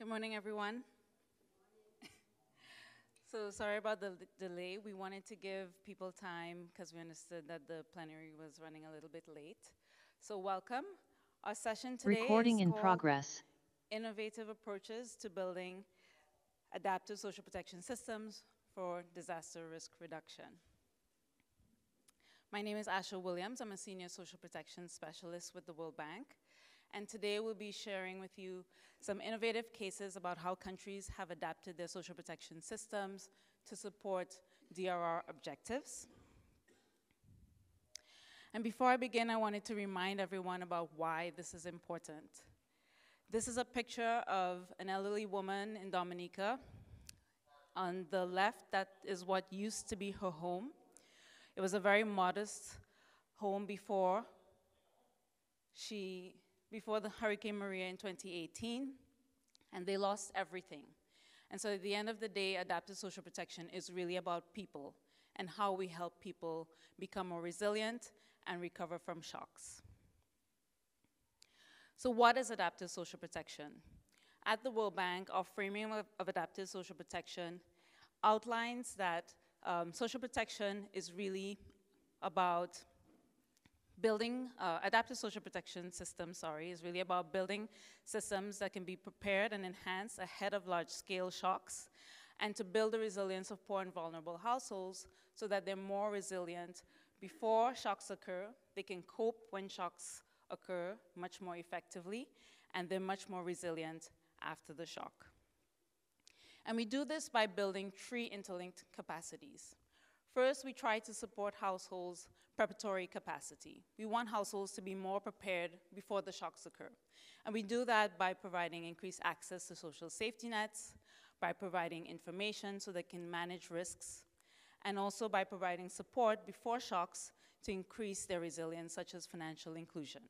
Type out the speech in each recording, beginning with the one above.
Good morning, everyone. So sorry about the delay. We wanted to give people time because we understood that the plenary was running a little bit late. So welcome. Our session today Recording is in called progress. Innovative Approaches to Building Adaptive Social Protection Systems for Disaster Risk Reduction. My name is Asha Williams. I'm a Senior Social Protection Specialist with the World Bank. And today we'll be sharing with you some innovative cases about how countries have adapted their social protection systems to support DRR objectives. And before I begin, I wanted to remind everyone about why this is important. This is a picture of an elderly woman in Dominica. On the left, that is what used to be her home. It was a very modest home before the Hurricane Maria in 2018, and they lost everything. And so at the end of the day, adaptive social protection is really about people and how we help people become more resilient and recover from shocks. So what is adaptive social protection? At the World Bank, our framing of adaptive social protection outlines that social protection is really about building, adaptive social protection systems, is really about building systems that can be prepared and enhanced ahead of large-scale shocks, and to build the resilience of poor and vulnerable households so that they're more resilient before shocks occur. They can cope when shocks occur much more effectively, and they're much more resilient after the shock. And we do this by building three interlinked capacities. First, we try to support households' preparatory capacity. We want households to be more prepared before the shocks occur. And we do that by providing increased access to social safety nets, by providing information so they can manage risks, and also by providing support before shocks to increase their resilience, such as financial inclusion.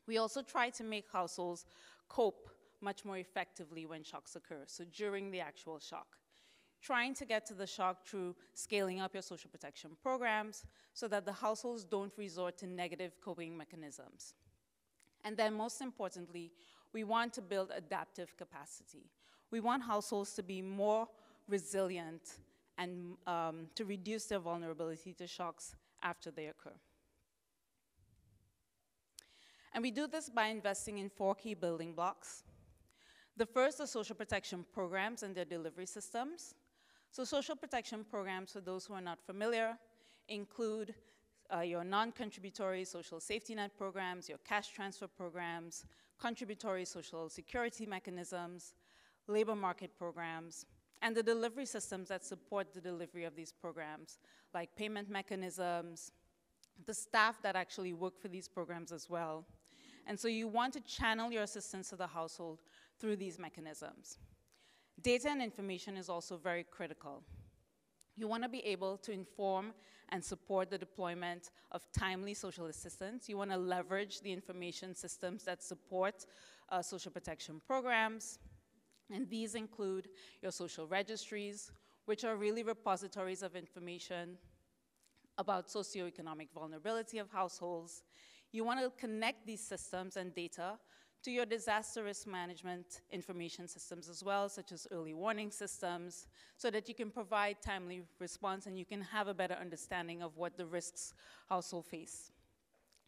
We also try to make households cope much more effectively when shocks occur, so during the actual shock. Trying to get to the shock through scaling up your social protection programs so that the households don't resort to negative coping mechanisms. And then most importantly, we want to build adaptive capacity. We want households to be more resilient and to reduce their vulnerability to shocks after they occur. And we do this by investing in 4 key building blocks. The first are social protection programs and their delivery systems. So social protection programs, for those who are not familiar, include your non-contributory social safety net programs, your cash transfer programs, contributory social security mechanisms, labor market programs, and the delivery systems that support the delivery of these programs, like payment mechanisms, the staff that actually work for these programs as well. And so you want to channel your assistance to the household through these mechanisms. Data and information is also very critical. You want to be able to inform and support the deployment of timely social assistance. You want to leverage the information systems that support social protection programs. And these include your social registries, which are really repositories of information about socioeconomic vulnerability of households. You want to connect these systems and data to your disaster risk management information systems as well, such as early warning systems, so that you can provide timely response and you can have a better understanding of what the risks households face.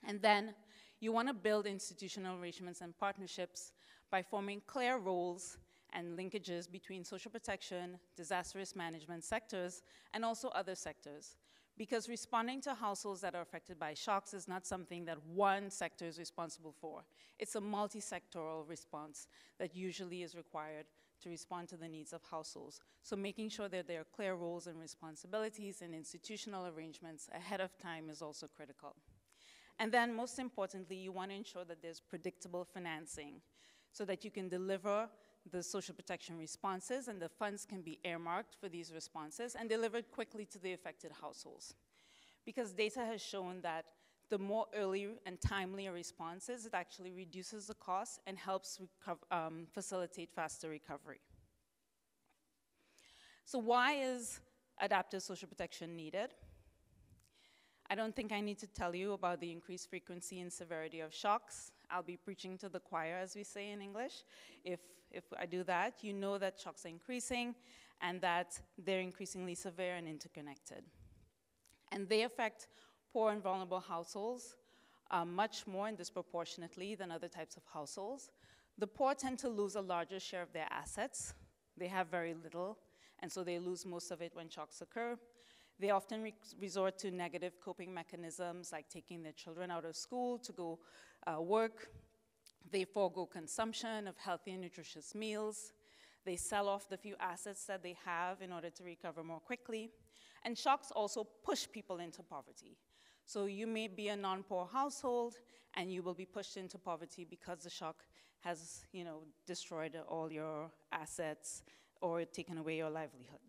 And then you want to build institutional arrangements and partnerships by forming clear roles and linkages between social protection, disaster risk management sectors, and also other sectors. Because responding to households that are affected by shocks is not something that one sector is responsible for. It's a multi-sectoral response that usually is required to respond to the needs of households. So making sure that there are clear roles and responsibilities and institutional arrangements ahead of time is also critical. And then most importantly, you want to ensure that there's predictable financing so that you can deliver the social protection responses and the funds can be earmarked for these responses and delivered quickly to the affected households. Because data has shown that the more early and timely a response is, it actually reduces the cost and helps facilitate faster recovery. So why is adaptive social protection needed? I don't think I need to tell you about the increased frequency and severity of shocks I'll be preaching to the choir, as we say in English. If I do that, you know that shocks are increasing and that they're increasingly severe and interconnected. And they affect poor and vulnerable households much more and disproportionately than other types of households. The poor tend to lose a larger share of their assets. They have very little, and so they lose most of it when shocks occur. They often resort to negative coping mechanisms like taking their children out of school to go work. They forego consumption of healthy and nutritious meals. They sell off the few assets that they have in order to recover more quickly. And shocks also push people into poverty. So you may be a non-poor household, and you will be pushed into poverty because the shock has, destroyed all your assets or taken away your livelihood.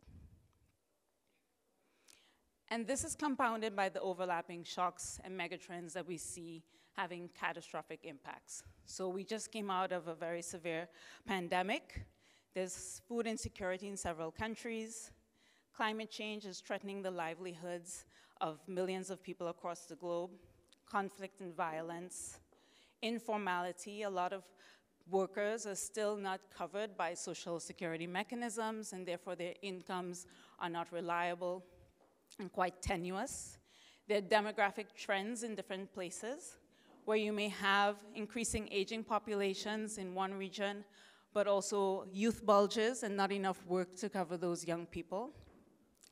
And this is compounded by the overlapping shocks and megatrends that we see having catastrophic impacts. So we just came out of a very severe pandemic. There's food insecurity in several countries. Climate change is threatening the livelihoods of millions of people across the globe. Conflict and violence. Informality, a lot of workers are still not covered by social security mechanisms, and therefore their incomes are not reliable and quite tenuous. There are demographic trends in different places where you may have increasing aging populations in one region, but also youth bulges and not enough work to cover those young people.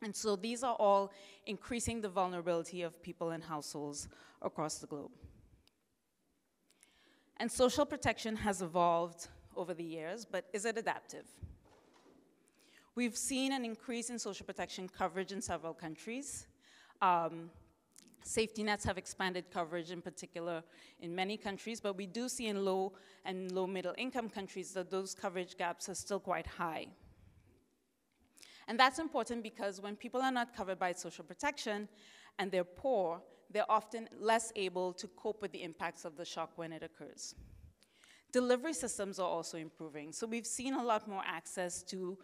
And so these are all increasing the vulnerability of people and households across the globe. And social protection has evolved over the years, but is it adaptive? We've seen an increase in social protection coverage in several countries. Safety nets have expanded coverage in particular in many countries, but we do see in low and low middle income countries that those coverage gaps are still quite high. And that's important because when people are not covered by social protection and they're poor, they're often less able to cope with the impacts of the shock when it occurs. Delivery systems are also improving. So we've seen a lot more access to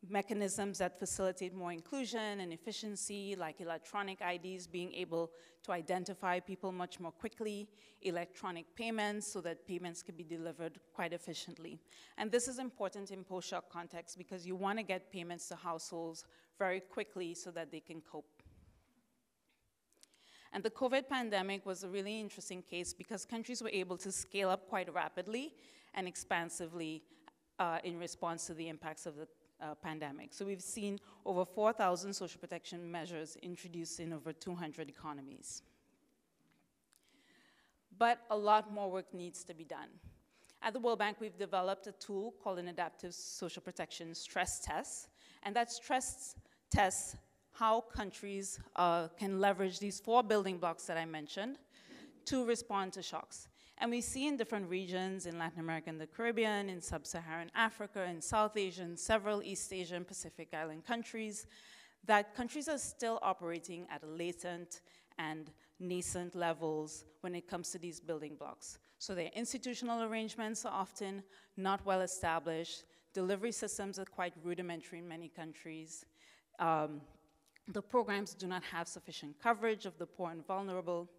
mechanisms that facilitate more inclusion and efficiency, like electronic IDs being able to identify people much more quickly, electronic payments so that payments can be delivered quite efficiently. And this is important in post-shock context because you want to get payments to households very quickly so that they can cope. And the COVID pandemic was a really interesting case because countries were able to scale up quite rapidly and expansively in response to the impacts of the pandemic. So we've seen over 4,000 social protection measures introduced in over 200 economies. But a lot more work needs to be done. At the World Bank, we've developed a tool called an adaptive social protection stress test, and that stress tests how countries can leverage these 4 building blocks that I mentioned to respond to shocks. And we see in different regions, in Latin America and the Caribbean, in sub-Saharan Africa, in South Asia, and several East Asian Pacific Island countries, that countries are still operating at latent and nascent levels when it comes to these building blocks. So their institutional arrangements are often not well established. Delivery systems are quite rudimentary in many countries. The programs do not have sufficient coverage of the poor and vulnerable,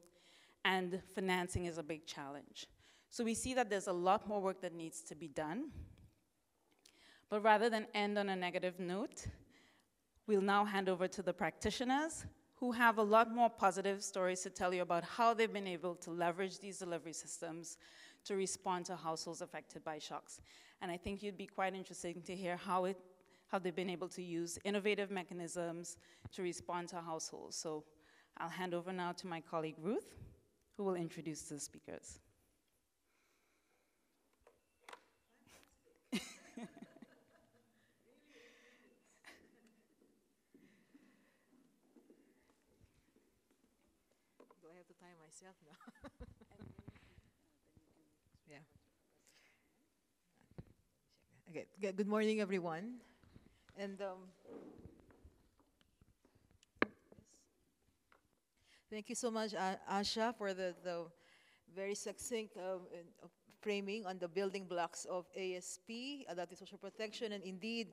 and financing is a big challenge. So we see that there's a lot more work that needs to be done. But rather than end on a negative note, we'll now hand over to the practitioners who have a lot more positive stories to tell you about how they've been able to leverage these delivery systems to respond to households affected by shocks. And I think you'd be quite interested to hear how they've been able to use innovative mechanisms to respond to households. So I'll hand over now to my colleague Ruth, who will introduce the speakers. Do I have to time myself now? Yeah. Okay. Good morning, everyone. And thank you so much, Asha, for the very succinct framing on the building blocks of ASP, adaptive social protection. And indeed,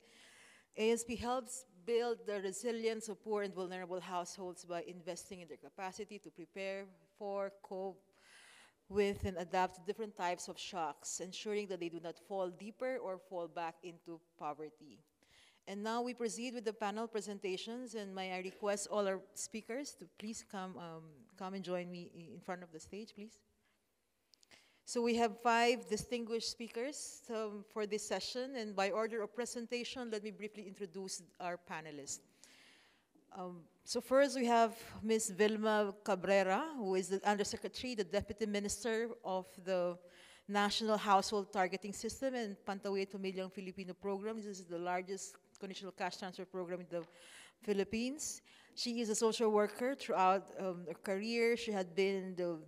ASP helps build the resilience of poor and vulnerable households by investing in their capacity to prepare for, cope with and adapt to different types of shocks, ensuring that they do not fall deeper or fall back into poverty. And now we proceed with the panel presentations, and may I request all our speakers to please come and join me in front of the stage, please. So we have 5 distinguished speakers for this session, and by order of presentation, let me briefly introduce our panelists. So first we have Ms. Vilma Cabrera, who is the Undersecretary, the Deputy Minister of the National Household Targeting System and Pantawid Pamilyang Filipino Program. This is the largest conditional cash transfer program in the Philippines. She is a social worker throughout her career. She had been the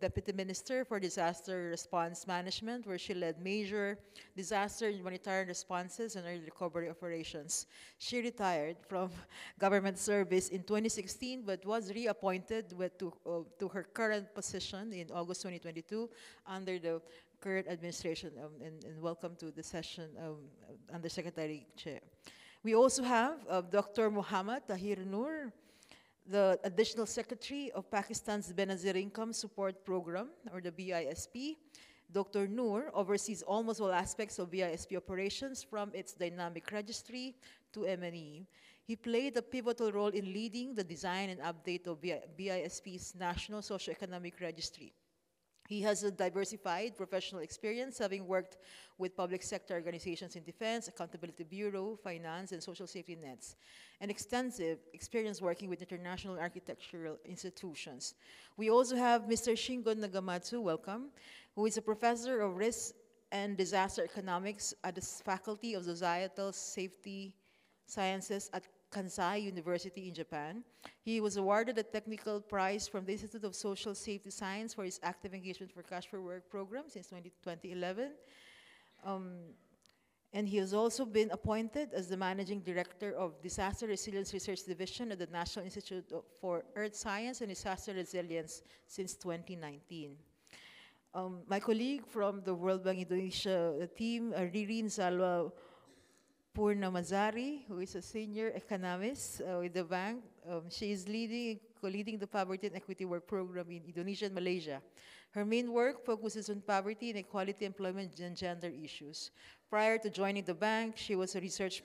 Deputy Minister for Disaster Response Management, where she led major disaster and humanitarian responses and early recovery operations. She retired from government service in 2016, but was reappointed to her current position in August 2022 under the current administration, and welcome to the session, Undersecretary Chair. We also have Dr. Muhammad Tahir Noor, the Additional Secretary of Pakistan's Benazir Income Support Program, or the BISP. Dr. Noor oversees almost all aspects of BISP operations, from its dynamic registry to M&E. He played a pivotal role in leading the design and update of BISP's National Socioeconomic Registry. He has a diversified professional experience, having worked with public sector organizations in defense, accountability bureau, finance, and social safety nets, and extensive experience working with international architectural institutions. We also have Mr. Shingon Nagamatsu, welcome, who is a professor of risk and disaster economics at the Faculty of Societal Safety Sciences at Kansai University in Japan. He was awarded a technical prize from the Institute of Social Safety Science for his active engagement for Cash for Work program since 2011. And he has also been appointed as the Managing Director of Disaster Resilience Research Division at the National Institute for Earth Science and Disaster Resilience since 2019. My colleague from the World Bank Indonesia team, Ririn Salwa Purnamazari, who is a senior economist with the bank. She is co-leading the Poverty and Equity Work Program in Indonesia and Malaysia. Her main work focuses on poverty, inequality, employment, and gender issues. Prior to joining the bank, she was a research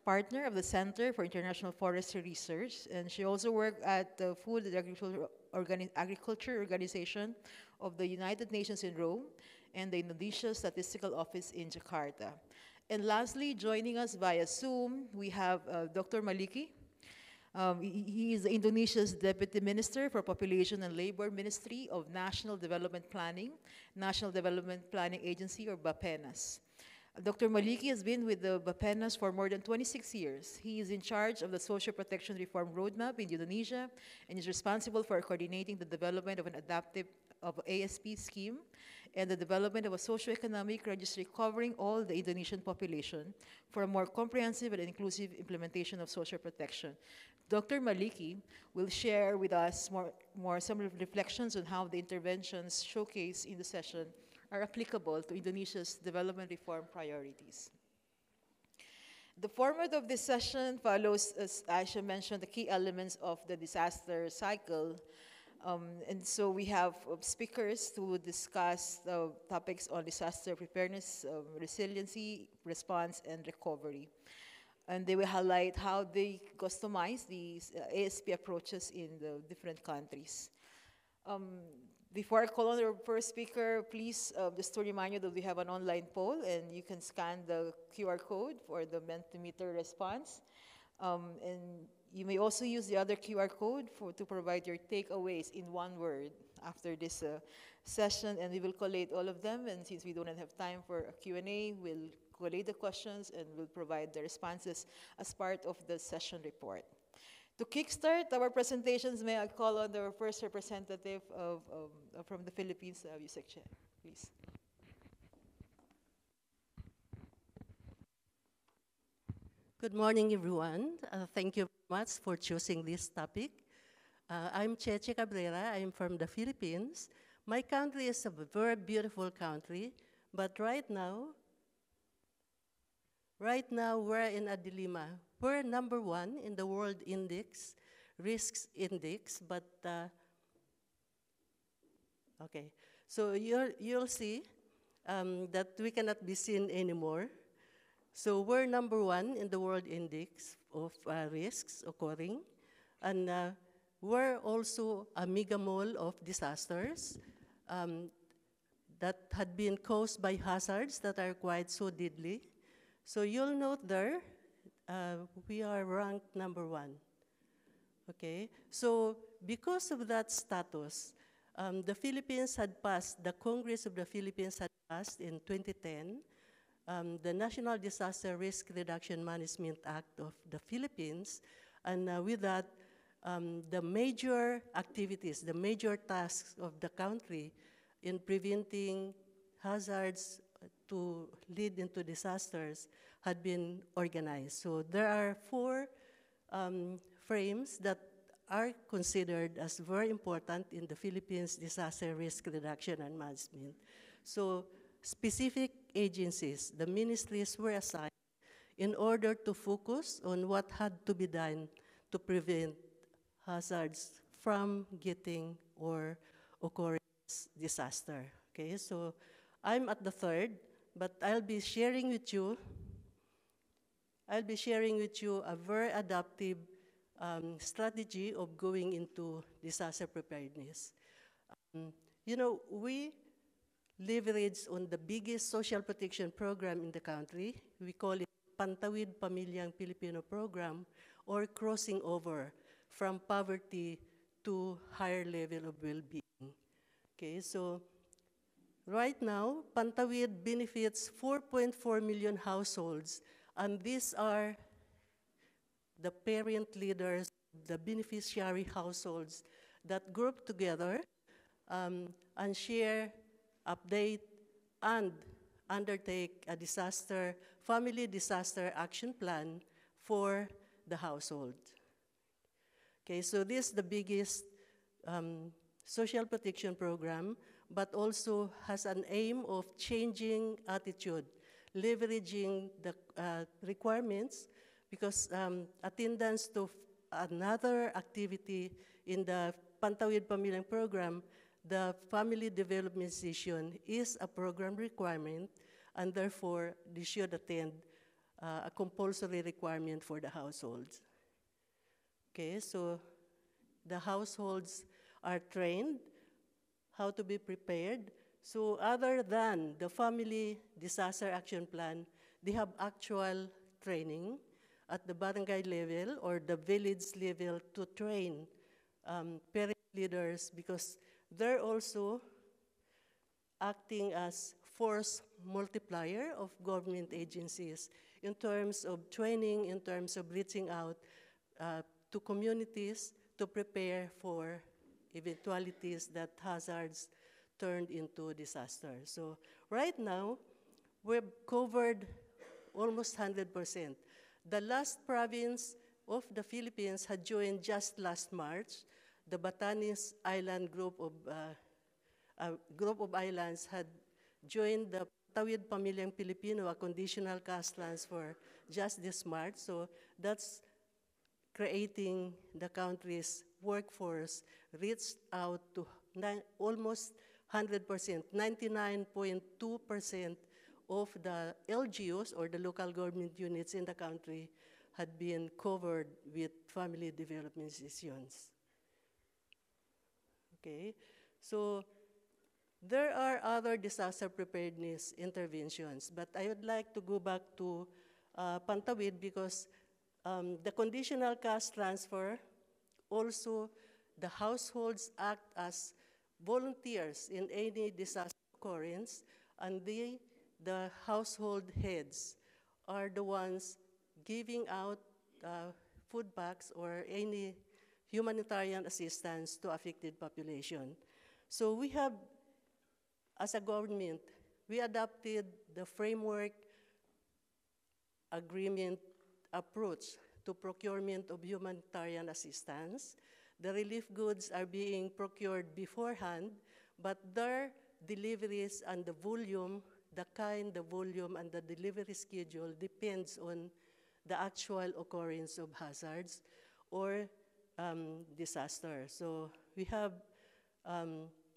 partner of the Center for International Forestry Research, and she also worked at the Food and Agriculture Organization of the United Nations in Rome and the Indonesia Statistical Office in Jakarta. And lastly, joining us via Zoom, we have Dr. Maliki. He is Indonesia's Deputy Minister for Population and Labor Ministry of National Development Planning, National Development Planning Agency, or BAPENAS. Dr. Maliki has been with the BAPENAS for more than 26 years. He is in charge of the Social Protection Reform Roadmap in Indonesia and is responsible for coordinating the development of an adaptive ASP scheme and the development of a socio-economic registry covering all the Indonesian population for a more comprehensive and inclusive implementation of social protection. Dr. Maliki will share with us some reflections on how the interventions showcased in the session are applicable to Indonesia's development reform priorities. The format of this session follows, as Aisha mentioned, the key elements of the disaster cycle. And so we have speakers to discuss topics on disaster preparedness, resiliency, response, and recovery. And they will highlight how they customize these ASP approaches in the different countries. Before I call on our first speaker, please just to remind you that we have an online poll, and you can scan the QR code for the Mentimeter response. And you may also use the other QR code to provide your takeaways in one word after this session, and we will collate all of them. And since we don't have time for a Q&A, we'll collate the questions and we'll provide the responses as part of the session report. To kickstart our presentations, may I call on our first representative from the Philippines, Yusek Che, please. Good morning, everyone. Thank you very much for choosing this topic. I'm Cheche Cabrera. I'm from the Philippines. My country is a very beautiful country, but right now we're in a dilemma. We're number 1 in the world risks index, but Okay, so you'll see that we cannot be seen anymore. So we're number 1 in the World Index of risks occurring. And we're also a mega mole of disasters that had been caused by hazards that are quite so deadly. So you'll note there, we are ranked number 1. Okay, so because of that status, the Philippines had passed, the Congress of the Philippines had passed in 2010, the National Disaster Risk Reduction Management Act of the Philippines, and with that, the major activities, the major tasks of the country in preventing hazards to lead into disasters had been organized. So there are 4 frames that are considered as very important in the Philippines disaster risk reduction and management. So specific agencies, the ministries were assigned in order to focus on what had to be done to prevent hazards from getting or occurring disaster. Okay, so I'm at the 3rd, but I'll be sharing with you a very adaptive strategy of going into disaster preparedness. You know, we leverage on the biggest social protection program in the country. We call it Pantawid Pamilyang Pilipino Program, or crossing over from poverty to higher level of well-being. Okay, so right now, Pantawid benefits 4.4 million households, and these are the parent leaders, the beneficiary households that group together and share, update, and undertake a family disaster action plan for the household. Okay, so this is the biggest social protection program, but also has an aim of changing attitude, leveraging the requirements, because attendance to another activity in the Pantawid Pamilyang program, the family development session is a program requirement, and therefore they should attend a compulsory requirement for the households. Okay, so the households are trained how to be prepared. So other than the family disaster action plan, they have actual training at the barangay level or the village level to train parent leaders, because they're also acting as force multiplier of government agencies in terms of training, in terms of reaching out to communities to prepare for eventualities that hazards turned into disasters. So right now, we've covered almost 100%. The last province of the Philippines had joined just last March. The Batanes Island group of islands had joined the Tawid Pamilyang Pilipino, a conditional cash transfer, just this March. So that's creating the country's workforce reached out to almost 100%, 99.2% of the LGUs, or the local government units in the country, had been covered with family development sessions. Okay, so there are other disaster preparedness interventions, but I would like to go back to Pantawid, because the conditional cash transfer, also the households act as volunteers in any disaster occurrence, and the household heads are the ones giving out food packs or any humanitarian assistance to affected population. So we have, as a government, we adopted the framework agreement approach to procurement of humanitarian assistance. The relief goods are being procured beforehand, but their deliveries and the volume, the kind, the volume, and the delivery schedule depends on the actual occurrence of hazards or disaster. So we have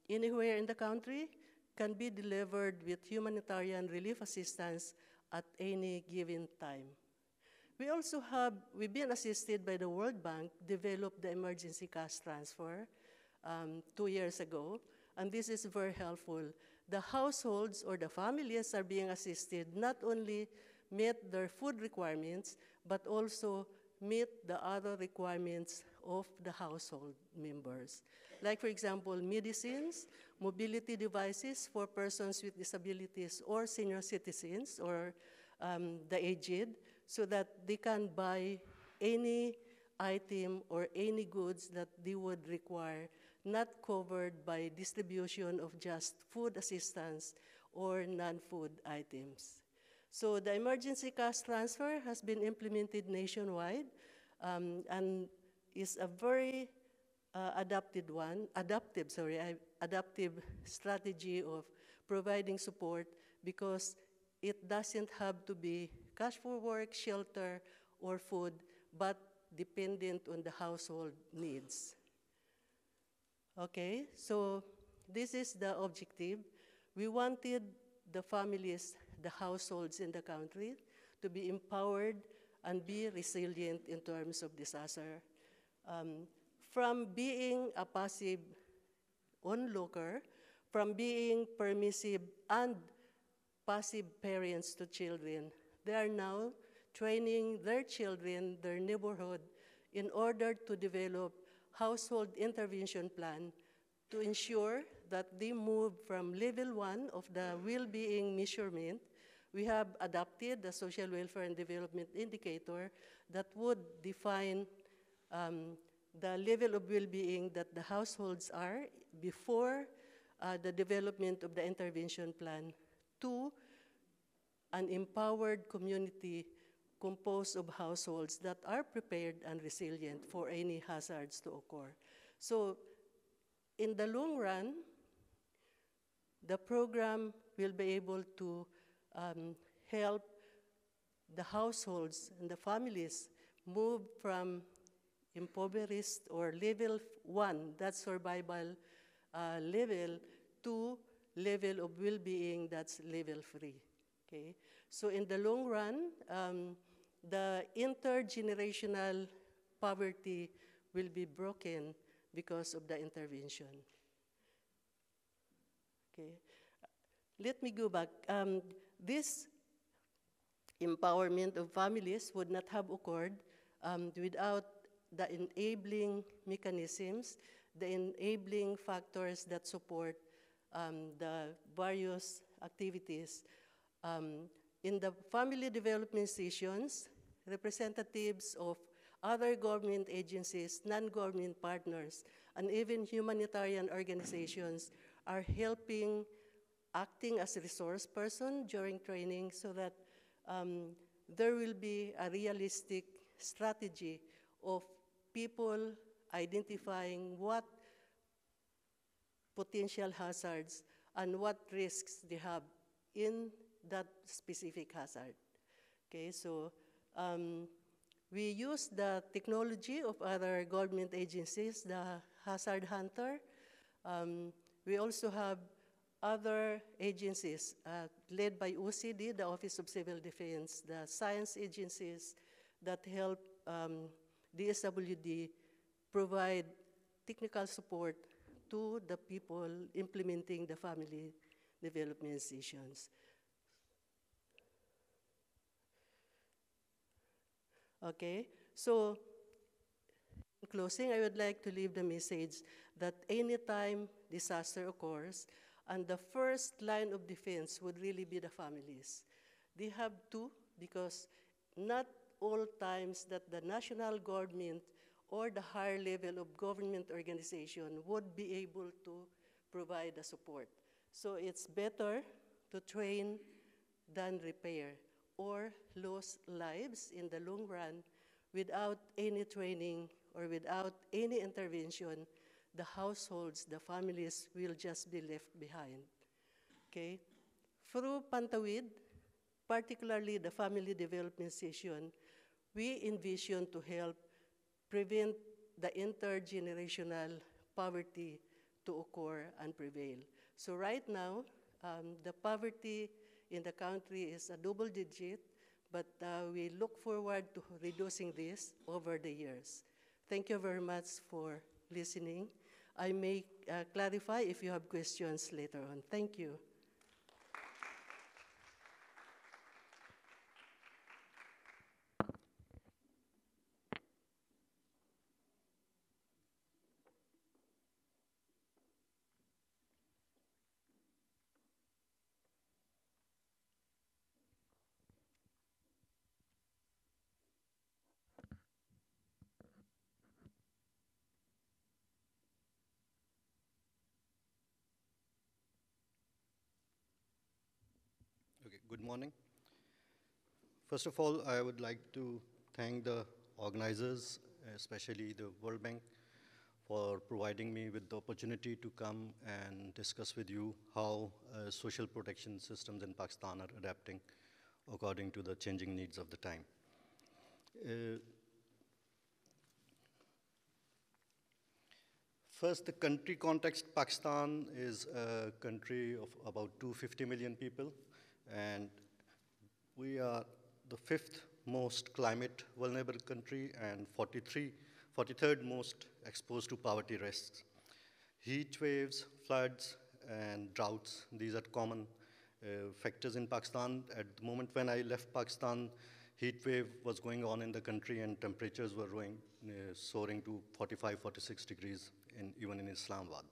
anywhere in the country can be delivered with humanitarian relief assistance at any given time. We've been assisted by the World Bank, developed the emergency cash transfer 2 years ago, and this is very helpful. The households or the families are being assisted not only meet their food requirements, but also meet the other requirements of the household members. Like, for example, medicines, mobility devices for persons with disabilities or senior citizens or the aged, so that they can buy any item or any goods that they would require, not covered by distribution of just food assistance or non-food items. So the emergency cash transfer has been implemented nationwide and is a very adaptive strategy of providing support, because it doesn't have to be cash for work, shelter, or food, but dependent on the household needs. Okay, so this is the objective. We wanted the families, the households in the country to be empowered and be resilient in terms of disaster. From being a passive onlooker, from being permissive and passive parents to children, they are now training their children, their neighborhood, in order to develop household intervention plan to ensure that they move from level 1 of the well-being measurement. We have adopted the social welfare and development indicator that would define the level of well-being that the households are before the development of the intervention plan, to an empowered community composed of households that are prepared and resilient for any hazards to occur. So in the long run, the program will be able to help the households and the families move from impoverished or level 1, that's survival level, to level of well-being, that's level 3. Okay? So in the long run, the intergenerational poverty will be broken because of the intervention. Okay. Let me go back. This empowerment of families would not have occurred without the enabling mechanisms, the enabling factors that support the various activities. In the family development sessions, representatives of other government agencies, non-government partners, and even humanitarian organizations are helping, acting as a resource person during training, so that there will be a realistic strategy of people identifying what potential hazards and what risks they have in that specific hazard. Okay, so we use the technology of other government agencies, the Hazard Hunter. We also have other agencies led by OCD, the Office of Civil Defense, the science agencies that help DSWD provide technical support to the people implementing the family development sessions. Okay, so in closing, I would like to leave the message that anytime disaster occurs, and the first line of defense would really be the families. They have to, because not all times that the national government or the higher level of government organization would be able to provide the support. So it's better to train than repair, or lose lives in the long run without any training or without any intervention. The households, the families will just be left behind. Okay? Through Pantawid, particularly the family development session, we envision to help prevent the intergenerational poverty to occur and prevail. So right now, the poverty in the country is a double digit, but we look forward to reducing this over the years. Thank you very much for listening. I may clarify if you have questions later on. Thank you. Okay, good morning. First of all, I would like to thank the organizers, especially the World Bank, for providing me with the opportunity to come and discuss with you how social protection systems in Pakistan are adapting according to the changing needs of the time. First, the country context. Pakistan is a country of about 250 million people, and we are the 5th most climate vulnerable country and 43rd most exposed to poverty risks. Heat waves, floods, and droughts, these are common factors in Pakistan. At the moment when I left Pakistan, heat wave was going on in the country and temperatures were soaring to 45, 46 degrees even in Islamabad.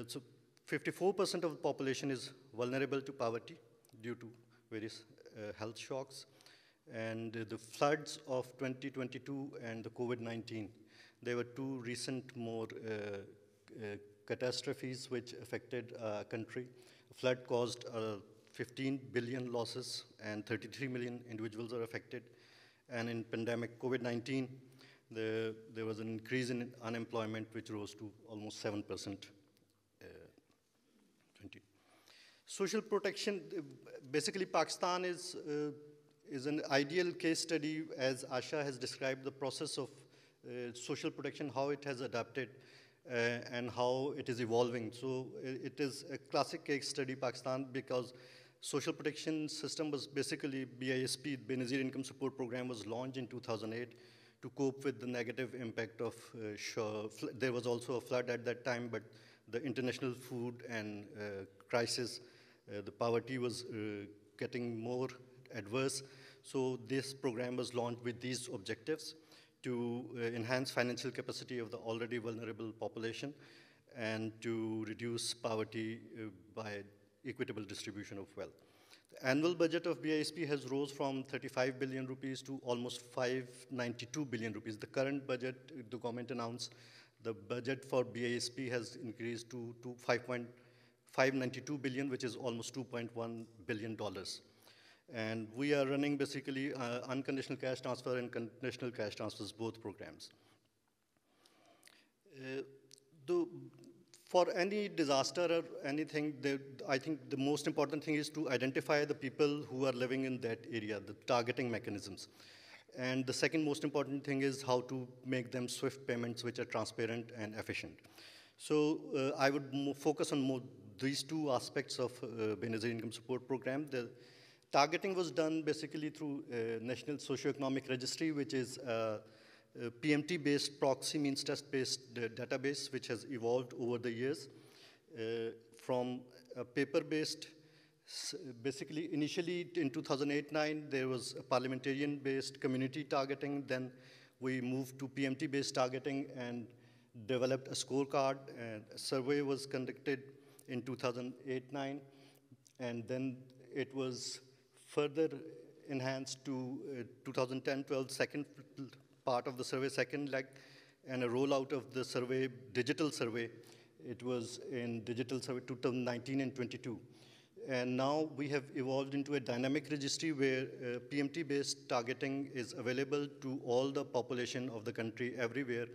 So 54% of the population is vulnerable to poverty due to various health shocks. And the floods of 2022 and the COVID-19, there were two recent more catastrophes which affected our country. A flood caused 15 billion losses and 33 million individuals are affected. And in pandemic COVID-19, there was an increase in unemployment which rose to almost 7%. Social protection, basically Pakistan is an ideal case study, as Asha has described the process of social protection, how it has adapted and how it is evolving. So it is a classic case study, Pakistan, because social protection system was basically BISP, Benazir Income Support Program, was launched in 2008 to cope with the negative impact of there was also a flood at that time, but the international food and crisis, the poverty was getting more adverse. So this program was launched with these objectives to enhance financial capacity of the already vulnerable population and to reduce poverty by equitable distribution of wealth. The annual budget of BISP has rose from 35 billion rupees to almost 592 billion rupees. The current budget, the government announced, the budget for BISP has increased to 592 billion, which is almost $2.1 billion. And we are running basically unconditional cash transfer and conditional cash transfers, both programs. For any disaster or anything, I think the most important thing is to identify the people who are living in that area, the targeting mechanisms. And the second most important thing is how to make them swift payments which are transparent and efficient. So I would focus on these two aspects of Benazir Income Support Program. The targeting was done basically through National Socioeconomic Registry, which is a PMT-based proxy means test-based database, which has evolved over the years from a paper-based. Basically, initially in 2008-9, there was a parliamentarian-based community targeting. Then we moved to PMT-based targeting and developed a scorecard. And a survey was conducted in 2008-9, and then it was further enhanced to 2010-12, second part of the survey, second leg, and a rollout of the survey, digital survey. It was in digital survey 2019 and 22. And now we have evolved into a dynamic registry where PMT-based targeting is available to all the population of the country everywhere.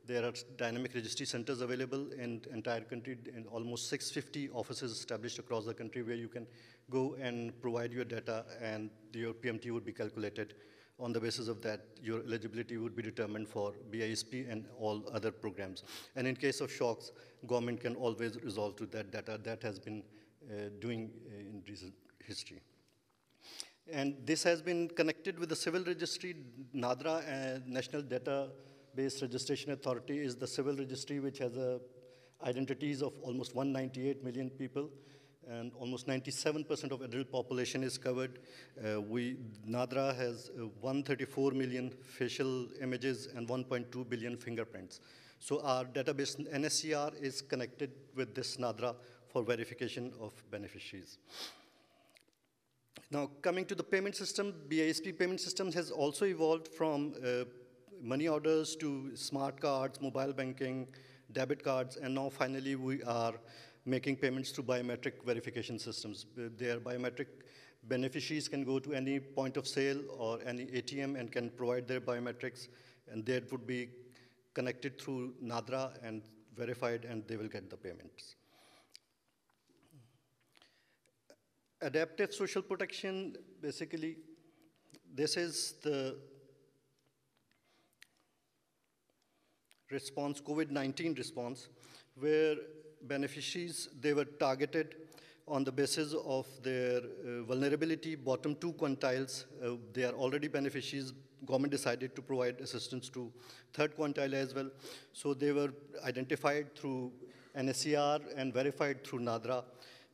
There are dynamic registry centers available in the entire country, and almost 650 offices established across the country where you can go and provide your data and your PMT would be calculated on the basis of that, your eligibility would be determined for BISP and all other programs. And in case of shocks, government can always resolve to that data. That has been doing in recent history. And this has been connected with the civil registry. NADRA, National Database Registration Authority, is the civil registry which has identities of almost 198 million people, and almost 97% of adult population is covered. NADRA has 134 million facial images and 1.2 billion fingerprints. So our database NSCR is connected with this NADRA for verification of beneficiaries. Now, coming to the payment system, BISP payment system has also evolved from money orders to smart cards, mobile banking, debit cards, and now finally we are making payments through biometric verification systems. Their biometric beneficiaries can go to any point of sale or any ATM and can provide their biometrics, and that would be connected through NADRA and verified, and they will get the payments. Adaptive social protection, basically, this is the response, COVID-19 response, where beneficiaries, they were targeted on the basis of their vulnerability, bottom 2 quintiles. They are already beneficiaries. Government decided to provide assistance to 3rd quintile as well. So they were identified through NSCR and verified through NADRA.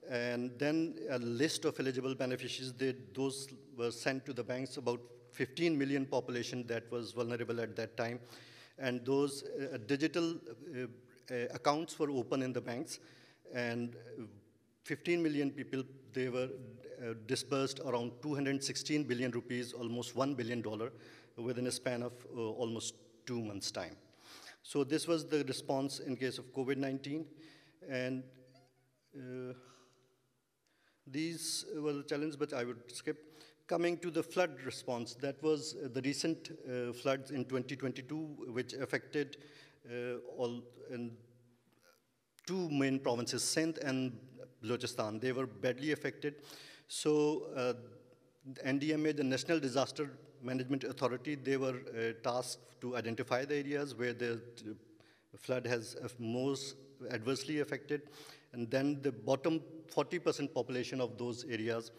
And then a list of eligible beneficiaries, those were sent to the banks, about 15 million population that was vulnerable at that time. And those digital accounts were open in the banks, and 15 million people, they were disbursed around 216 billion rupees, almost $1 billion, within a span of almost 2 months' time. So this was the response in case of COVID-19, and these were the challenges, but I would skip. Coming to the flood response, that was the recent floods in 2022, which affected all in 2 main provinces, Sindh and Balochistan. They were badly affected. So NDMA, the National Disaster Management Authority, they were tasked to identify the areas where the flood has most adversely affected. And then the bottom 40% population of those areas,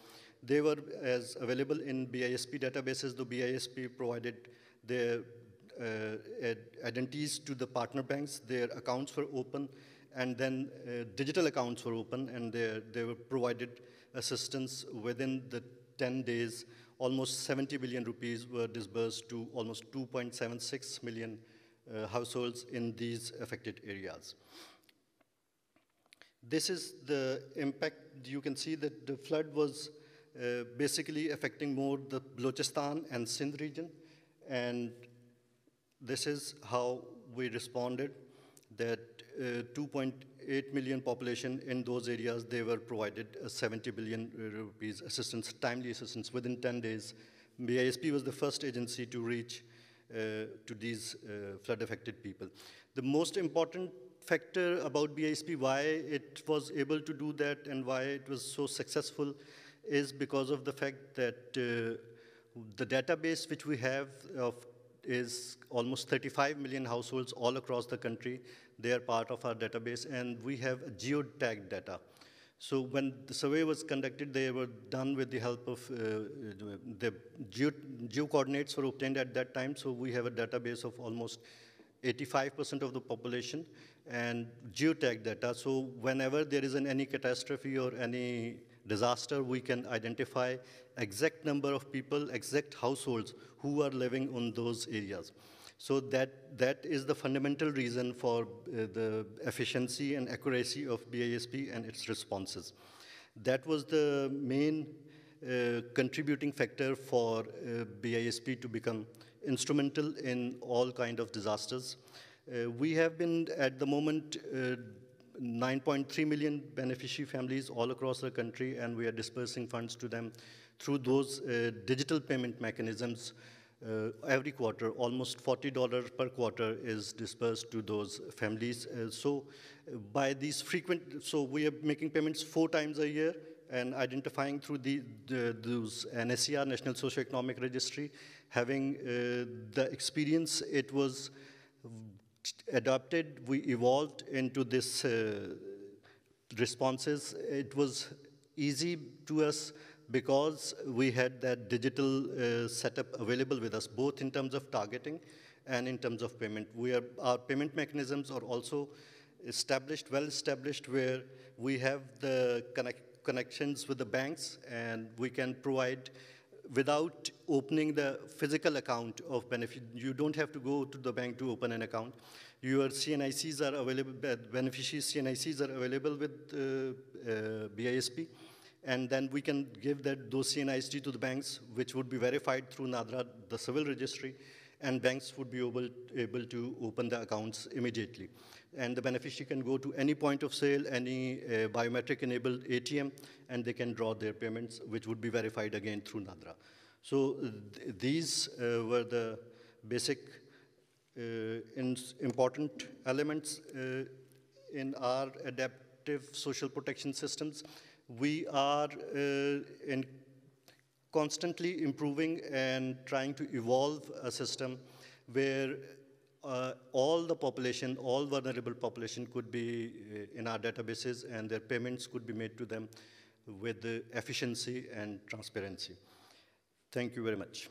they were as available in BISP databases. The BISP provided their identities to the partner banks. Their accounts were open, and then digital accounts were open, and they were provided assistance within the 10 days. Almost 70 billion rupees were disbursed to almost 2.76 million households in these affected areas. This is the impact. You can see that the flood was basically affecting more the Balochistan and Sindh region, and this is how we responded, that 2.8 million population in those areas, they were provided 70 billion rupees assistance, timely assistance within 10 days. BISP was the first agency to reach to these flood-affected people. The most important factor about BISP, why it was able to do that and why it was so successful, is because of the fact that the database which we have is almost 35 million households all across the country. They are part of our database, and we have geotagged data. So when the survey was conducted, they were done with the help of the geo coordinates were obtained at that time. So we have a database of almost 85% of the population and geotag data. So whenever there is any catastrophe or any disaster, we can identify exact number of people, exact households who are living on those areas. So that is the fundamental reason for the efficiency and accuracy of BISP and its responses. That was the main contributing factor for BISP to become instrumental in all kind of disasters. We have been, at the moment, 9.3 million beneficiary families all across the country, and we are dispersing funds to them through those digital payment mechanisms. Every quarter, almost $40 per quarter is dispersed to those families. So by these frequent, so we are making payments 4 times a year, and identifying through those NSER, National Socioeconomic Registry, having the experience, it was adopted, we evolved into this responses. It was easy to us because we had that digital setup available with us, both in terms of targeting and in terms of payment. Our payment mechanisms are also established, well established, where we have the connections with the banks, and we can provide without opening the physical account of benefit. You don't have to go to the bank to open an account. Your CNICs are available, beneficiary CNICs are available with BISP, and then we can give those CNICs to the banks, which would be verified through NADRA, the civil registry, and banks would be able to open the accounts immediately. And the beneficiary can go to any point of sale, any biometric-enabled ATM, and they can draw their payments, which would be verified again through NADRA. So these were the basic important elements in our adaptive social protection systems. We are constantly improving and trying to evolve a system where all the population, all vulnerable population could be in our databases, and their payments could be made to them with efficiency and transparency. Thank you very much.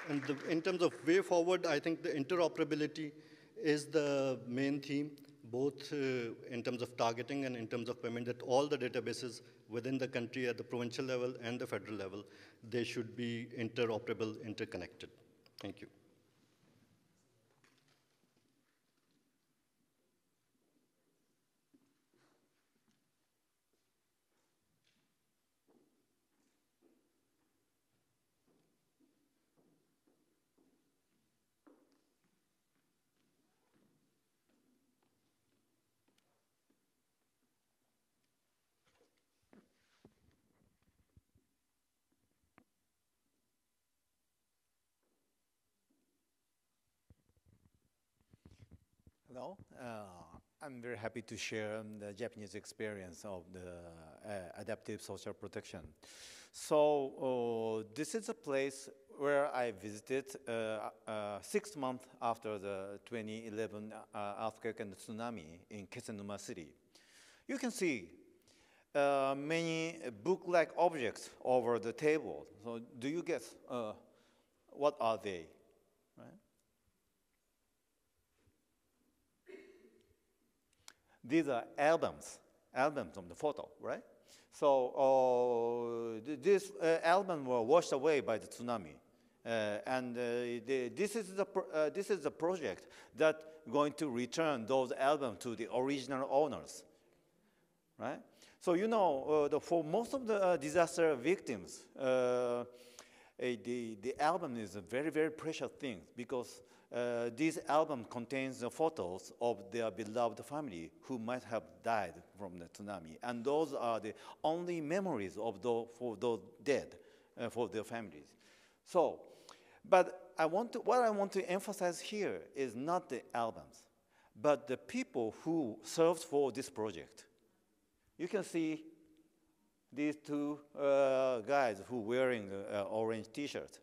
And in terms of way forward, I think the interoperability is the main theme, both in terms of targeting and in terms of payment, that all the databases within the country at the provincial level and the federal level, they should be interoperable, interconnected. Thank you. Hello, I'm very happy to share the Japanese experience of the adaptive social protection. So this is a place where I visited 6 months after the 2011 earthquake and tsunami in Kesenuma City. You can see many book-like objects over the table. So do you guess what are they? Right? These are albums of the photo, right? So this album were washed away by the tsunami. This is the project that going to return those albums to the original owners, right? So you know, for most of the disaster victims, the album is a very, very precious thing, because this album contains the photos of their beloved family who might have died from the tsunami. And those are the only memories of for those dead, for their families. So, but what I want to emphasize here is not the albums, but the people who served for this project. You can see these two guys who are wearing orange t-shirts.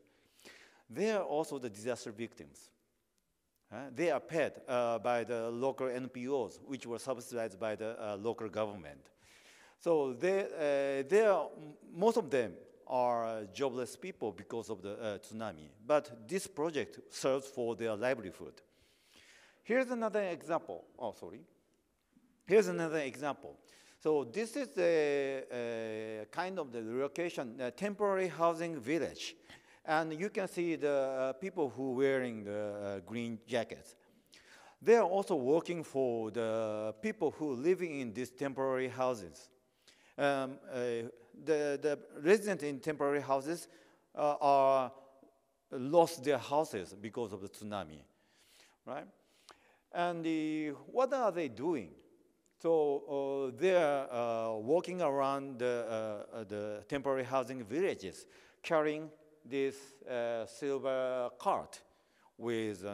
They are also the disaster victims. They are paid by the local NPOs, which were subsidized by the local government. So most of them are jobless people because of the tsunami. But this project serves for their livelihood. Here's another example. Oh, sorry. Here's another example. So this is a kind of the relocation, temporary housing village. And you can see the people who are wearing the green jackets. They are also working for the people who are living in these temporary houses. The residents in temporary houses lost their houses because of the tsunami, right? And what are they doing? So they are walking around the temporary housing villages, carrying this silver cart with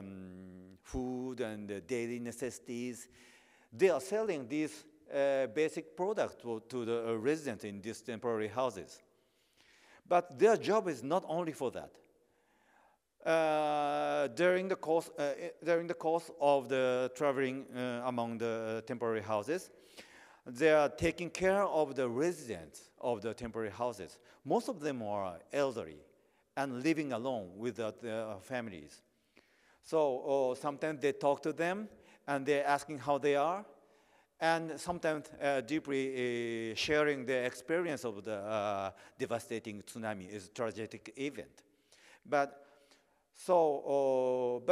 food and daily necessities. They are selling these basic products to the residents in these temporary houses. But their job is not only for that. During the course of the traveling among the temporary houses, they are taking care of the residents of the temporary houses. Most of them are elderly and living alone without their families. So sometimes they talk to them and they're asking how they are, and sometimes deeply sharing their experience of the devastating tsunami is a tragic event. But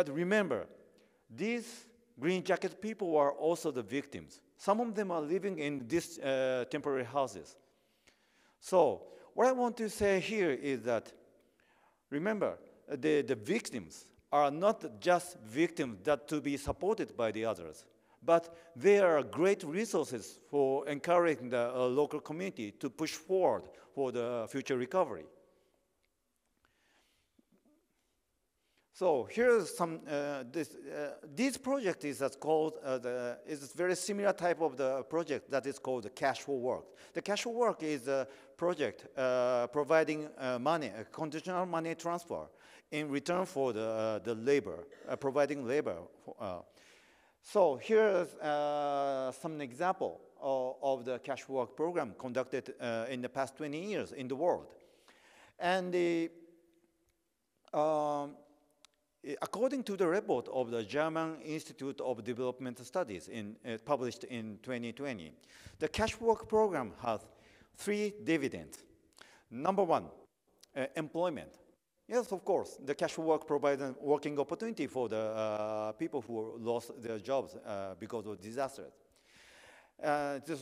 remember, these green jacket people are also the victims. Some of them are living in these temporary houses. So what I want to say here is that, remember, the victims are not just victims that to be supported by the others, but they are great resources for encouraging the local community to push forward for the future recovery. So here's some, this project is called, is a very similar type of the project that is called the Cash for Work. The Cash for Work is a project providing money, a conditional money transfer in return for the labor, providing labor. So here's some example of the Cash for Work program conducted in the past 20 years in the world. And according to the report of the German Institute of Development Studies published in 2020, the Cash Work program has 3 dividends. Number 1, employment. Yes, of course, the Cash Work provides a working opportunity for the people who lost their jobs because of disasters.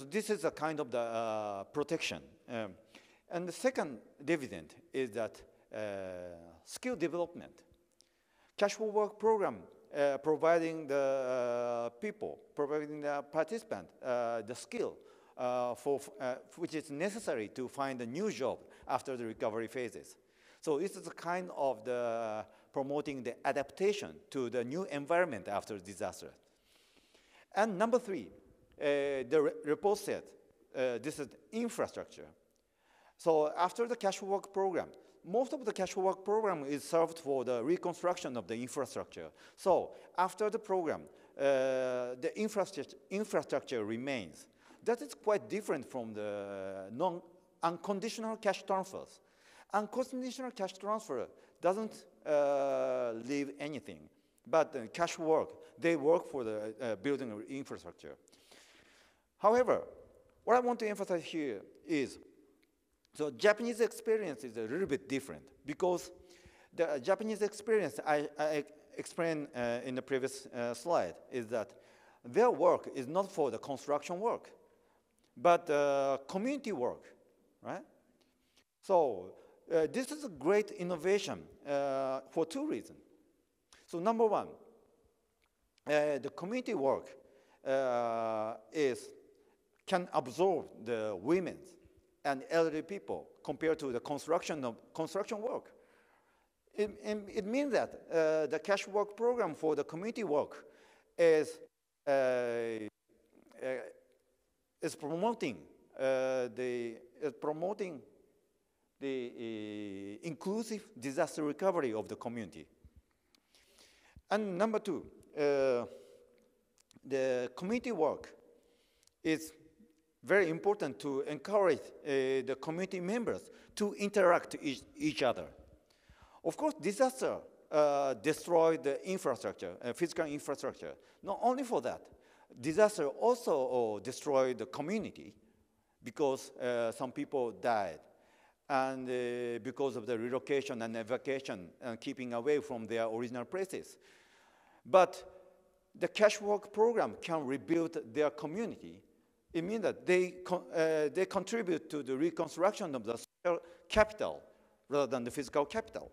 This is a kind of the protection. And the second dividend is that skill development. Cash for Work program providing the people, providing the participant the skill which is necessary to find a new job after the recovery phases. So this is a kind of the promoting the adaptation to the new environment after disaster. And number 3, the report said this is infrastructure. So after the Cash for Work program, most of the Cash for Work program is served for the reconstruction of the infrastructure. So after the program, the infrastructure remains. That is quite different from the unconditional cash transfers. Unconditional cash transfer doesn't leave anything, but Cash for Work, they work for the building of infrastructure. However, what I want to emphasize here is, so Japanese experience is a little bit different, because the Japanese experience I explained in the previous slide is that their work is not for the construction work, but community work, right? So this is a great innovation for 2 reasons. So number 1, the community work can absorb the women and elderly people compared to the construction work. It means that the Cash Work program for the community work is promoting the inclusive disaster recovery of the community. And number 2, the community work is very important to encourage the community members to interact with each other. Of course, disaster destroyed the infrastructure, physical infrastructure. Not only for that, disaster also destroyed the community because some people died, and because of the relocation and evacuation and keeping away from their original places. But the Cash Work program can rebuild their community. It means that they contribute to the reconstruction of the social capital rather than the physical capital.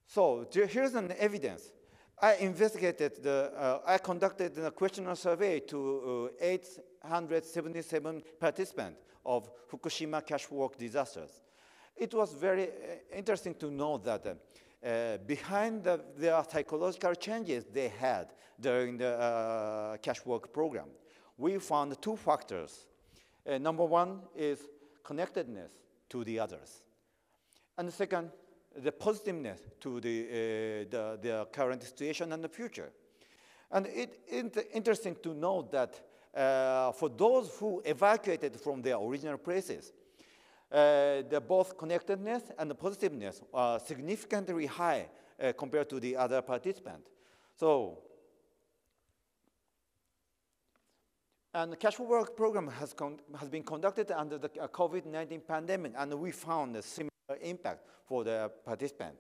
So here's an evidence. I conducted a questionnaire survey to 877 participants of Fukushima Cash Work disasters. It was very interesting to know that behind their psychological changes they had during the cash work program, we found two factors. Number one is connectedness to the others. And the second, the positiveness to the current situation and the future. And it's interesting to note that for those who evacuated from their original places, the both connectedness and the positiveness are significantly high compared to the other participants. So, and the cash work program has been conducted under the COVID-19 pandemic, and we found a similar impact for the participant.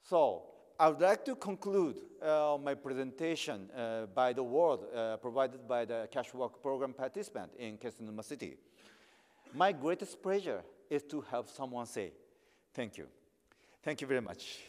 So, I would like to conclude my presentation by the word provided by the cash work program participant in Kesennuma City. My greatest pleasure is to have someone say, thank you. Thank you very much.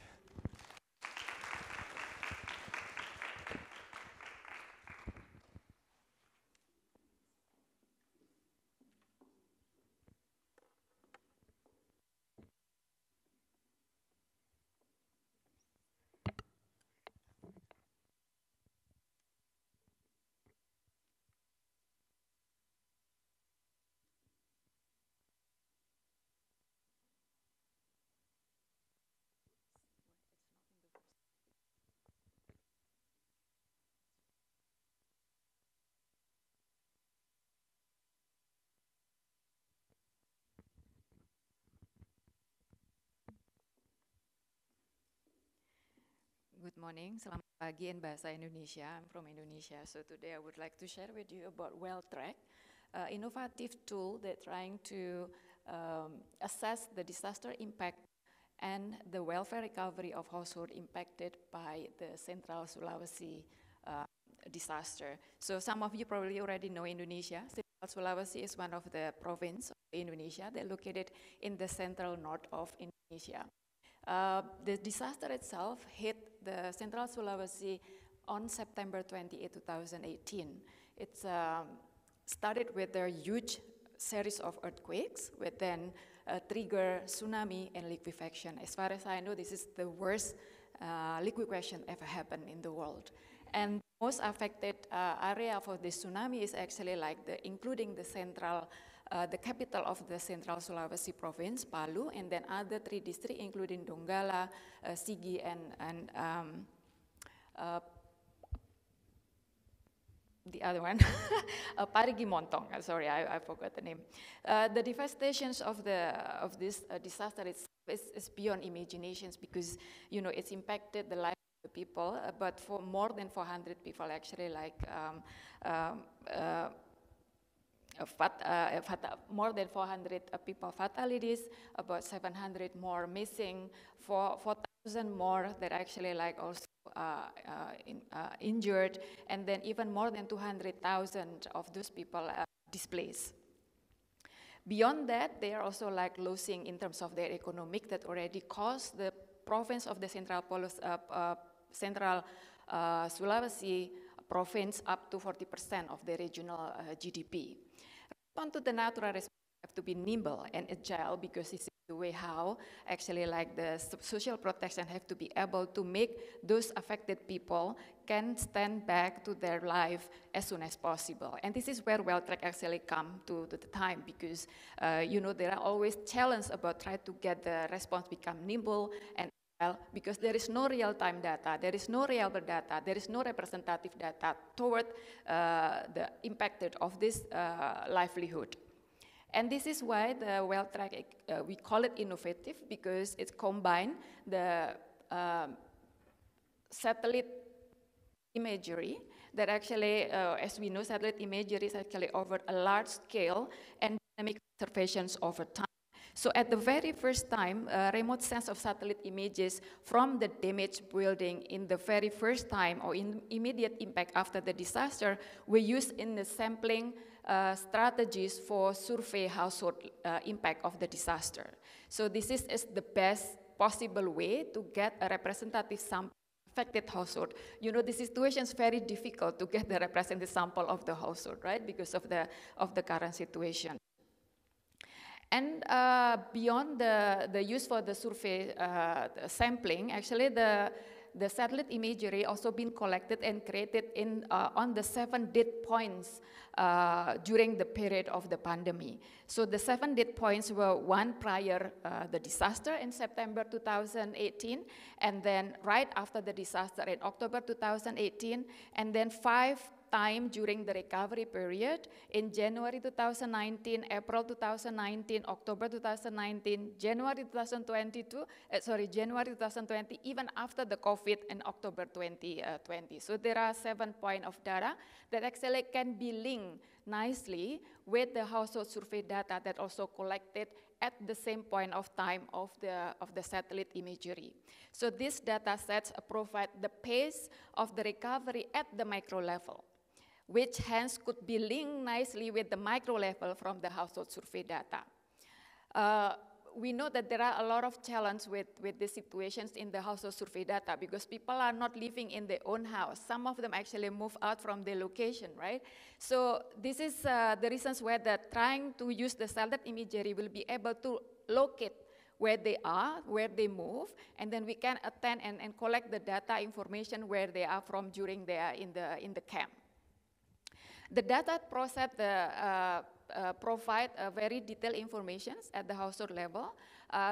Good morning, selamat pagi in Bahasa Indonesia. I'm from Indonesia, so today I would like to share with you about WellTrack, innovative tool that trying to assess the disaster impact and the welfare recovery of households impacted by the Central Sulawesi disaster. So some of you probably already know Indonesia. Central Sulawesi is one of the provinces of Indonesia. They're located in the central north of Indonesia. The disaster itself hit the Central Sulawesi on September 28, 2018. It started with a huge series of earthquakes, which then trigger tsunami and liquefaction. As far as I know, this is the worst liquefaction ever happened in the world. And most affected area for the tsunami is actually like including the central the capital of the Central Sulawesi province, Palu, and then other 3 districts, including Donggala, Sigi, and the other one, Parigi Montong. Sorry, I forgot the name. The devastations of this disaster is beyond imaginations because it's impacted the life of the people. But for more than 400 people, actually, like. More than 400 people fatalities, about 700 more missing, 4,000 more that actually like also injured, and then even more than 200,000 of those people displaced. Beyond that, they are also like losing in terms of their economic that already cost the province of the Central Sulawesi province up to 40% of the regional GDP. Respond to the natural response have to be nimble and agile because it's the way how actually like the social protection have to be able to make those affected people can stand back to their life as soon as possible. And this is where WellTrack actually come to the time because there are always challenges about trying to get the response become nimble and because there is no real-time data, there is no reliable data, there is no representative data toward the impacted of this livelihood. And this is why the WellTrack, we call it innovative because it combines the satellite imagery that actually, as we know, satellite imagery is actually over a large scale and dynamic observations over time. So at the very first time, remote sense of satellite images from the damaged building in the very first time or in immediate impact after the disaster were used in the sampling strategies for survey household impact of the disaster. So this is the best possible way to get a representative sample affected household. The situation is very difficult to get the representative sample of the household, right? Because of the current situation. And beyond the use for the survey sampling, actually the satellite imagery also been collected and created on the 7 date points during the period of the pandemic. So the 7 date points were one prior the disaster in September 2018, and then right after the disaster in October 2018, and then 5 times during the recovery period in January 2019, April 2019, October 2019, January 2020, even after the COVID in October 2020. So there are 7 points of data that actually can be linked nicely with the household survey data that also collected at the same point of time of the satellite imagery. So these data sets provide the pace of the recovery at the micro level, which hence could be linked nicely with the micro level from the household survey data. We know that there are a lot of challenges with the situations in the household survey data because people are not living in their own house. Some of them actually move out from their location, right? So this is the reasons where trying to use the satellite imagery will be able to locate where they are, where they move, and then we can attend and collect the data information where they are from during they are in the camp. The data process provide very detailed information at the household level.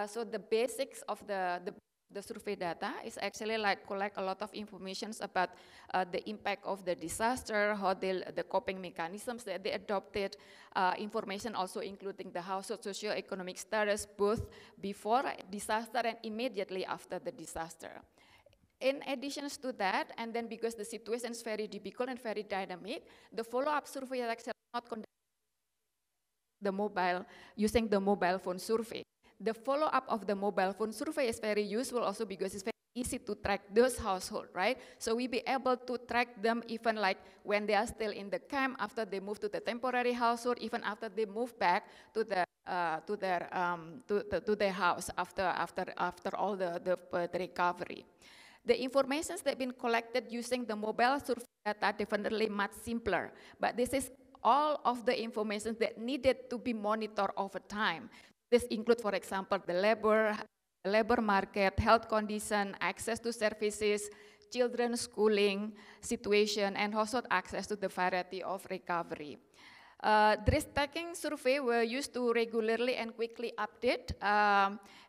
So the basics of the survey data is actually like collect a lot of information about the impact of the disaster, how the coping mechanisms that they adopted, information also including the household socio-economic status both before disaster and immediately after the disaster. In addition to that, and then because the situation is very difficult and very dynamic, the follow-up survey is actually not conducted using the mobile phone survey. The follow-up of the mobile phone survey is very useful also because it's very easy to track those households, right? So we be able to track them even like when they are still in the camp, after they move to the temporary household, even after they move back to their house after all the recovery. The information that have been collected using the mobile survey data definitely much simpler, but this is all of the information that needed to be monitored over time. This includes, for example, the labor market, health condition, access to services, children's schooling situation, and household access to the variety of recovery. The risk-taking survey were used to regularly and quickly update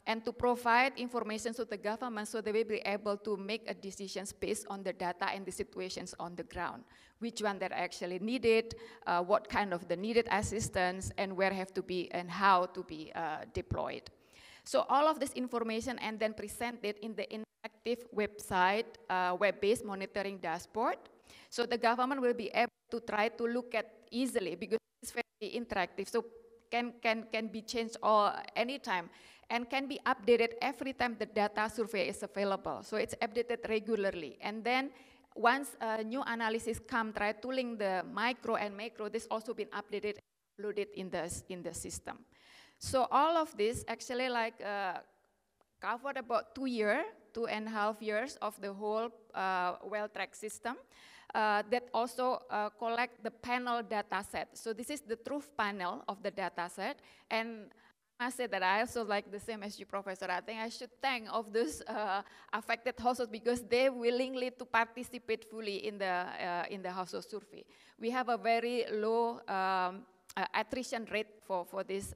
and to provide information to the government so they will be able to make a decisions based on the data and the situations on the ground. Which one that actually needed, what kind of the needed assistance, and where have to be and how to be deployed. So all of this information and then presented in the interactive website, web-based monitoring dashboard. So the government will be able to try to look at easily because it's very interactive. So can be changed anytime and can be updated every time the data survey is available. So it's updated regularly. And then once a new analysis comes, try to link the micro and macro, this also been updated and uploaded in the system. So all of this actually like covered about 2.5 years of the whole well-tracked system. That also collect the panel data set. So this is the truth panel of the data set. And I say that I also like the same as you, Professor. I think I should thank of those affected households because they willingly to participate fully in the household survey. We have a very low attrition rate for this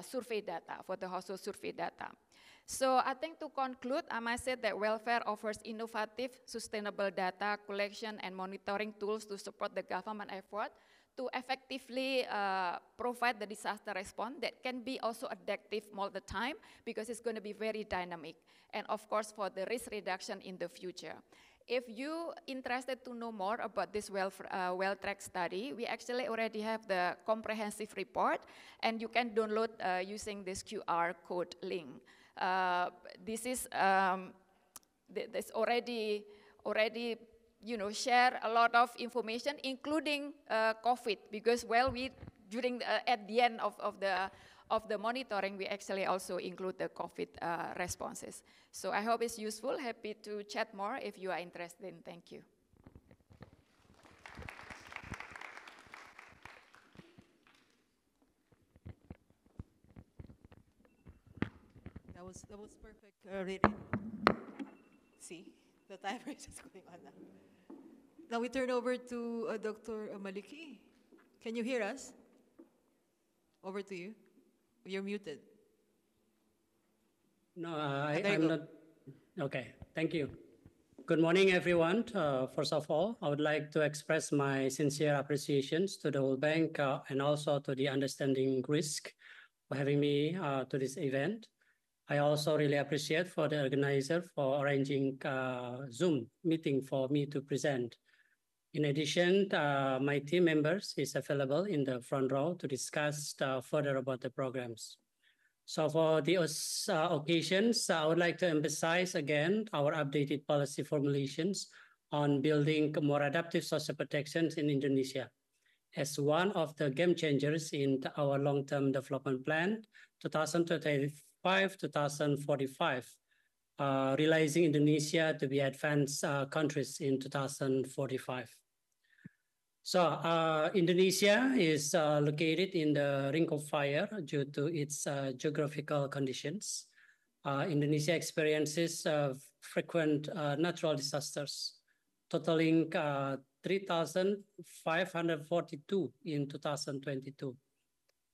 survey data, for the household survey data. So I think to conclude, I must say that welfare offers innovative, sustainable data collection and monitoring tools to support the government effort to effectively provide the disaster response that can be also adaptive all the time because it's going to be very dynamic. And of course, for the risk reduction in the future. If you're interested to know more about this well-tracked study, we actually already have the comprehensive report, and you can download using this QR code link. This is this already share a lot of information, including COVID, because at the end of the monitoring, we actually also include the COVID responses. So I hope it's useful. Happy to chat more if you are interested. Thank you. That was perfect, reading. See, the timer is just going on now. Now we turn over to Dr. Maliki. Can you hear us? Over to you. You're muted. No, there you I'm go. not. Okay, thank you. Good morning, everyone. First of all, I would like to express my sincere appreciations to the World Bank and also to the Understanding Risk for having me to this event. I also really appreciate for the organizer for arranging Zoom meeting for me to present. In addition, my team members is available in the front row to discuss further about the programs. So for the occasions, I would like to emphasize again our updated policy formulations on building more adaptive social protections in Indonesia as one of the game changers in our long-term development plan 2025-2045, realizing Indonesia to be advanced countries in 2045. So Indonesia is located in the Ring of Fire due to its geographical conditions. Indonesia experiences frequent natural disasters, totaling 3,542 in 2022.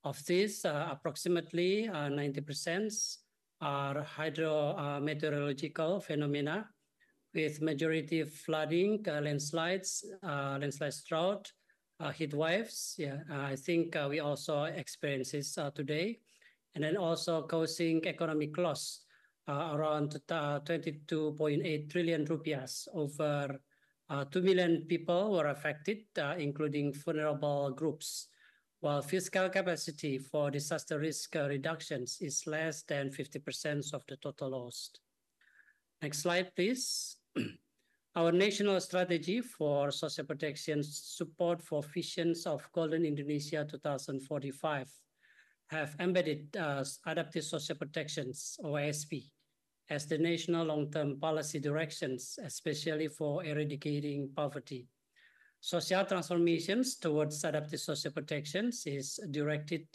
Of this, approximately 90% are hydrometeorological phenomena, with majority of flooding, landslides, drought, heat waves. Yeah, I think we also experience this today. And then also causing economic loss around 22.8 trillion rupiahs. Over 2 million people were affected, including vulnerable groups, while fiscal capacity for disaster risk reductions is less than 50% of the total loss. Next slide, please. Our national strategy for social protection support for visions of Golden Indonesia 2045 have embedded adaptive social protections, or ASP, as the national long-term policy directions, especially for eradicating poverty. Social transformations towards adaptive social protections is directed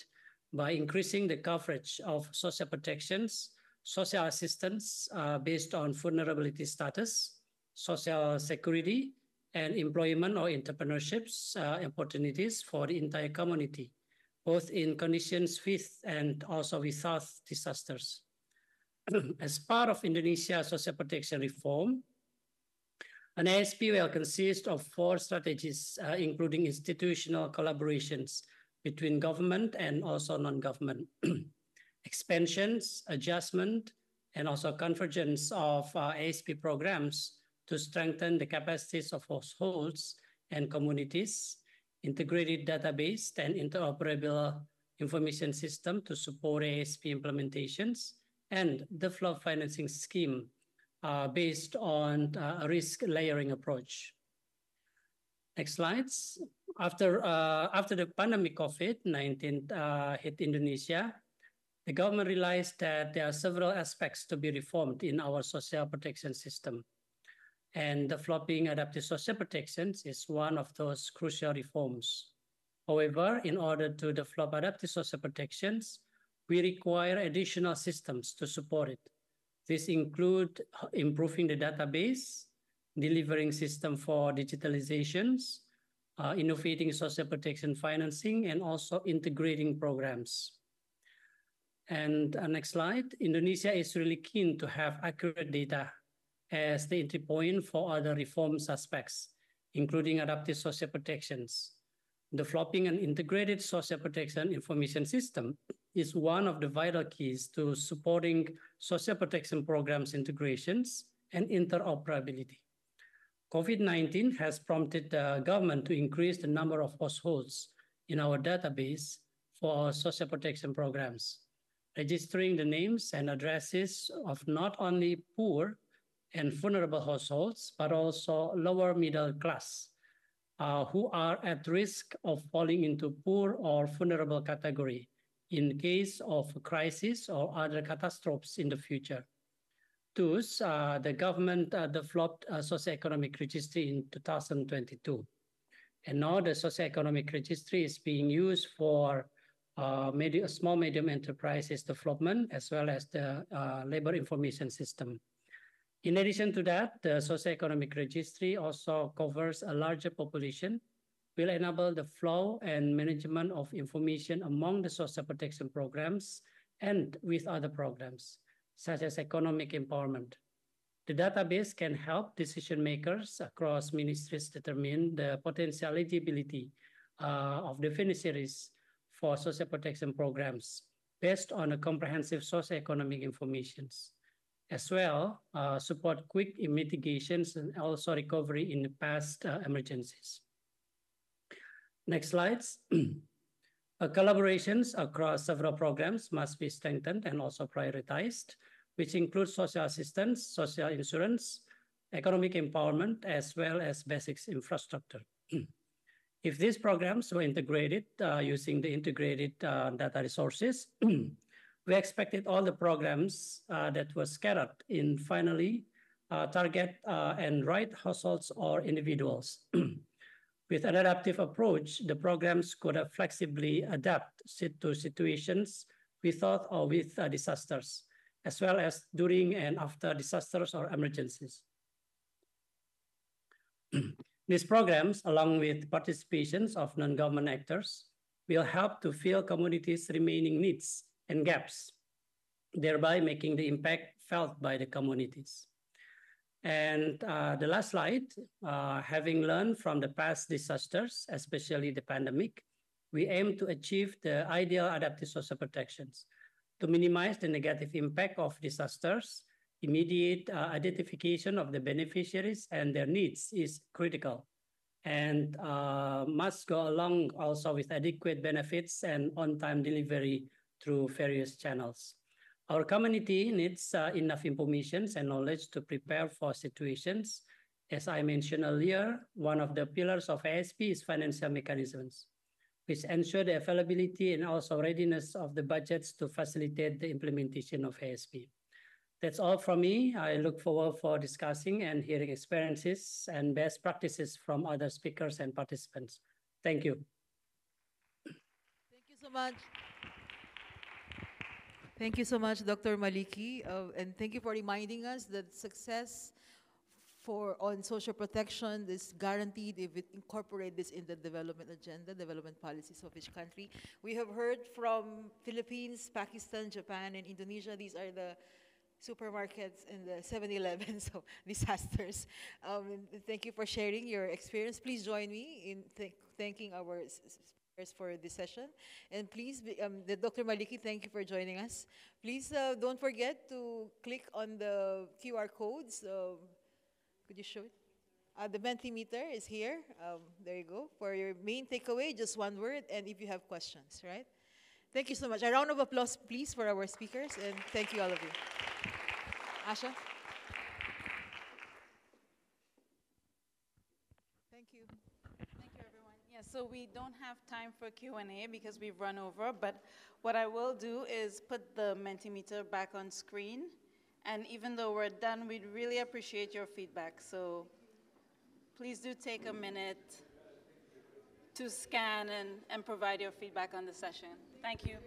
by increasing the coverage of social protections, social assistance based on vulnerability status, social security, and employment or entrepreneurships opportunities for the entire community, both in conditions with and also without disasters. As part of Indonesia's social protection reform, an ASP will consist of 4 strategies, including institutional collaborations between government and also non-government, expansions, adjustment, and also convergence of ASP programs to strengthen the capacities of households and communities, integrated database and interoperable information system to support ASP implementations, and develop financing scheme based on a risk layering approach. Next slides. After the pandemic COVID-19 hit Indonesia, the government realized that there are several aspects to be reformed in our social protection system. And developing adaptive social protections is one of those crucial reforms. However, in order to develop adaptive social protections, we require additional systems to support it. These include improving the database, delivering system for digitalizations, innovating social protection financing, and also integrating programs. And next slide. Indonesia is really keen to have accurate data as the entry point for other reforms aspects, including adaptive social protections. Developing an integrated social protection information system is one of the vital keys to supporting social protection programs integrations and interoperability. COVID-19 has prompted the government to increase the number of households in our database for our social protection programs, registering the names and addresses of not only poor and vulnerable households, but also lower middle class, who are at risk of falling into poor or vulnerable category in case of a crisis or other catastrophes in the future. Thus, the government developed a socioeconomic registry in 2022. And now the socioeconomic registry is being used for small medium enterprises development, as well as the labor information system. In addition to that, the socioeconomic registry also covers a larger population, will enable the flow and management of information among the social protection programs and with other programs, such as economic empowerment. The database can help decision makers across ministries determine the potential eligibility of the beneficiaries for social protection programs based on a comprehensive socioeconomic information. As well, support quick mitigations and also recovery in past emergencies. Next slides. Collaborations across several programs must be strengthened and also prioritized, which includes social assistance, social insurance, economic empowerment, as well as basics infrastructure. If these programs were integrated using the integrated data resources, we expected all the programs that were scattered in finally target and right households or individuals. With an adaptive approach, the programs could have flexibly adapt to situations without or with disasters, as well as during and after disasters or emergencies. These programs, along with participations of non-government actors, will help to fill communities' remaining needs and gaps, thereby making the impact felt by the communities. And the last slide, having learned from the past disasters, especially the pandemic, we aim to achieve the ideal adaptive social protections. To minimize the negative impact of disasters, immediate identification of the beneficiaries and their needs is critical and must go along also with adequate benefits and on-time delivery through various channels. Our community needs enough information and knowledge to prepare for situations. As I mentioned earlier, one of the pillars of ASP is financial mechanisms, which ensure the availability and also readiness of the budgets to facilitate the implementation of ASP. That's all from me. I look forward for discussing and hearing experiences and best practices from other speakers and participants. Thank you. Thank you so much. Thank you so much, Dr. Maliki, and thank you for reminding us that success on social protection is guaranteed if we incorporate this in the development agenda, development policies of each country. We have heard from Philippines, Pakistan, Japan, and Indonesia. These are the supermarkets and the 7-Elevens of disasters. Thank you for sharing your experience. Please join me in thanking our speakers for this session. And please, Dr. Maliki, thank you for joining us. Please don't forget to click on the QR codes. Could you show it? The Mentimeter is here. There you go. For your main takeaway, just one word, and if you have questions, right? Thank you so much. A round of applause, please, for our speakers, and thank you, all of you. Asha? Thank you. Thank you, everyone. Yeah, so we don't have time for Q&A because we've run over, but what I will do is put the Mentimeter back on screen. And even though we're done, we'd really appreciate your feedback. So please do take a minute to scan and provide your feedback on the session. Thank you.